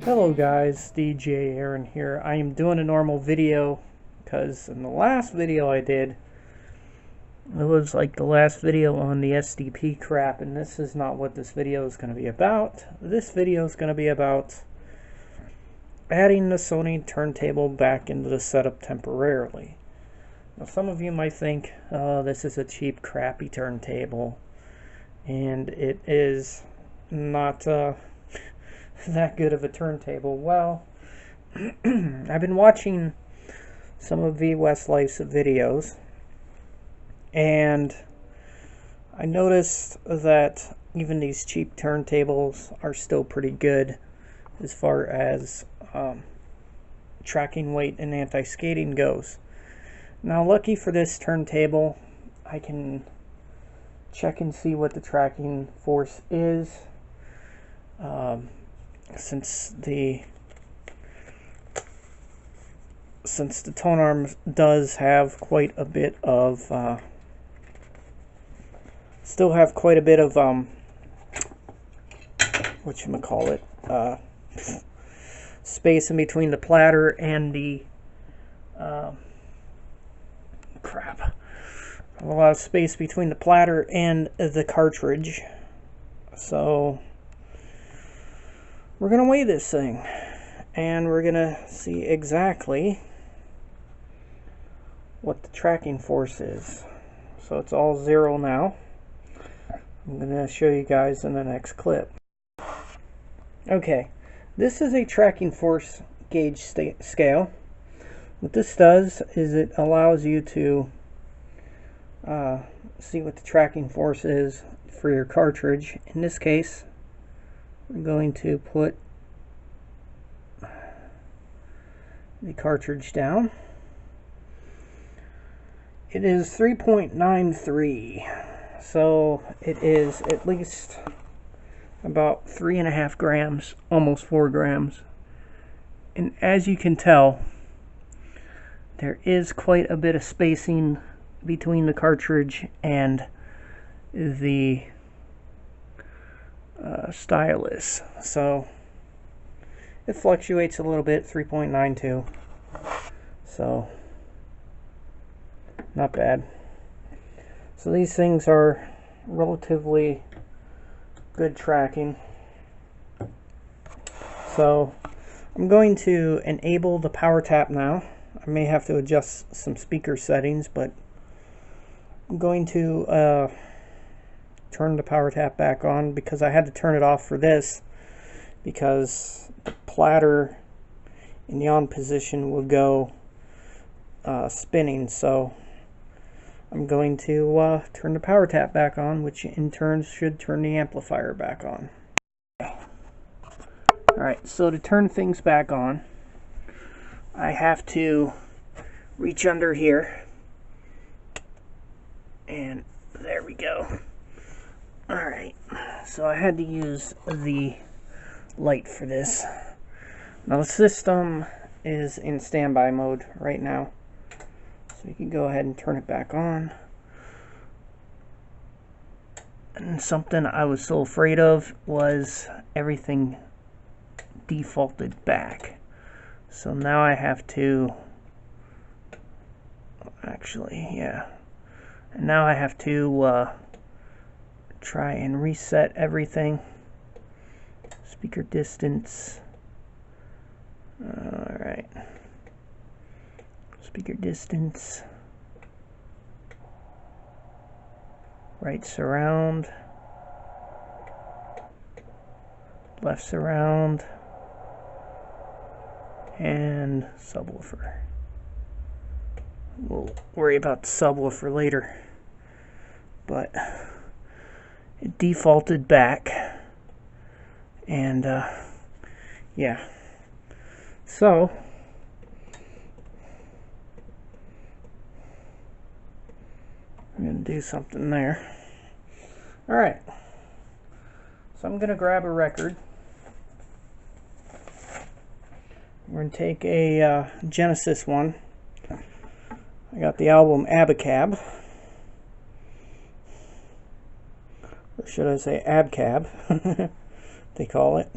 Hello guys, DJ Aaron here. I am doing a normal video because in the last video I did, it was like the last video on the SDP crap, and this is not what this video is going to be about. This video is going to be about adding the Sony turntable back into the setup temporarily. Now some of you might think, oh, this is a cheap crappy turntable, and it is not that good of a turntable. Well, I've been watching some of V Westlife's videos, and I noticed that even these cheap turntables are still pretty good as far as tracking weight and anti-skating goes. Now, lucky for this turntable, I can check and see what the tracking force is. Since the tone arm does have quite a bit of whatchamacallit, space in between the platter and the a lot of space between the platter and the cartridge, so we're gonna weigh this thing and we're gonna see exactly what the tracking force is. So it's all zero now. I'm gonna show you guys in the next clip. Okay, this is a tracking force gauge scale. What this does is it allows you to see what the tracking force is for your cartridge. In this case, we're going to put the cartridge down. It is 3.93, so it is at least about 3.5 grams, almost 4 grams. And as you can tell, there is quite a bit of spacing between the cartridge and the stylus, so it fluctuates a little bit. 3.92, so not bad. So these things are relatively good tracking. So I'm going to enable the power tap now. I may have to adjust some speaker settings, but I'm going to turn the power tap back on because I had to turn it off for this because the platter in the on position will go spinning. So I'm going to turn the power tap back on, which in turn should turn the amplifier back on. Alright, so to turn things back on, I have to reach under here, and there we go. Alright, so I had to use the light for this. Now the system is in standby mode right now, so you can go ahead and turn it back on. And something I was so afraid of was everything defaulted back. So now I have to and now I have to try and reset everything. Speaker distance. Alright. Speaker distance. Right surround. Left surround. And subwoofer. We'll worry about the subwoofer later. But it defaulted back. And yeah. So I'm going to do something there. Alright. So I'm going to grab a record. We're going to take a Genesis one. I got the album Abacab, or should I say Abcab, they call it.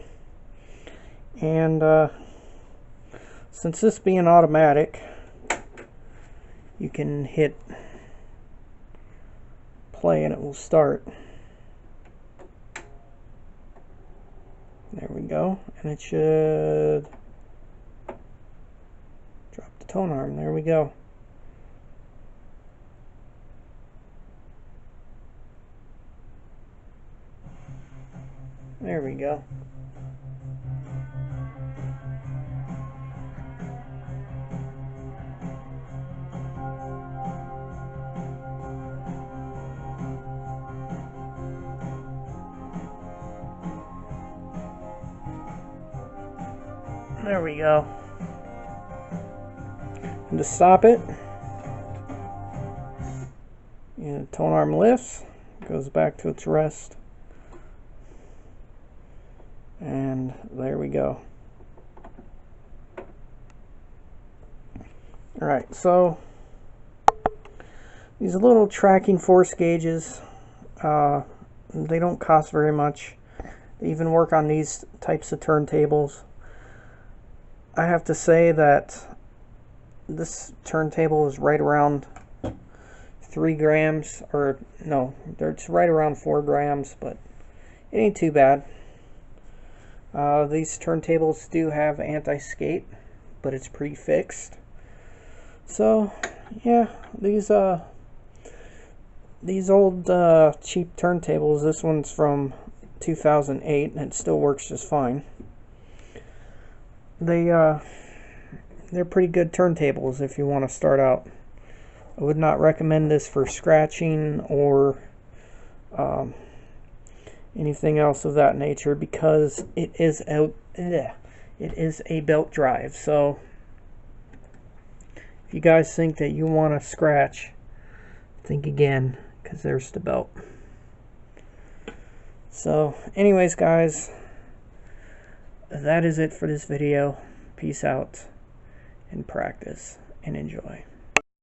And since this being automatic, you can hit play and it will start. There we go, and it should drop the tone arm. There we go. There we go. There we go. And to stop it, the tone arm lifts, goes back to its rest, and there we go. Alright, so these little tracking force gauges, they don't cost very much. They even work on these types of turntables. I have to say that this turntable is right around 3 grams, or no, it's right around 4 grams, but it ain't too bad. These turntables do have anti-skate, but it's pre-fixed. So yeah, these old cheap turntables, this one's from 2008 and it still works just fine. They're pretty good turntables if you want to start out. I would not recommend this for scratching or anything else of that nature, because it is a belt drive. So if you guys think that you want to scratch, think again, because there's the belt. So anyways, guys, that is it for this video. Peace out, and practice and enjoy.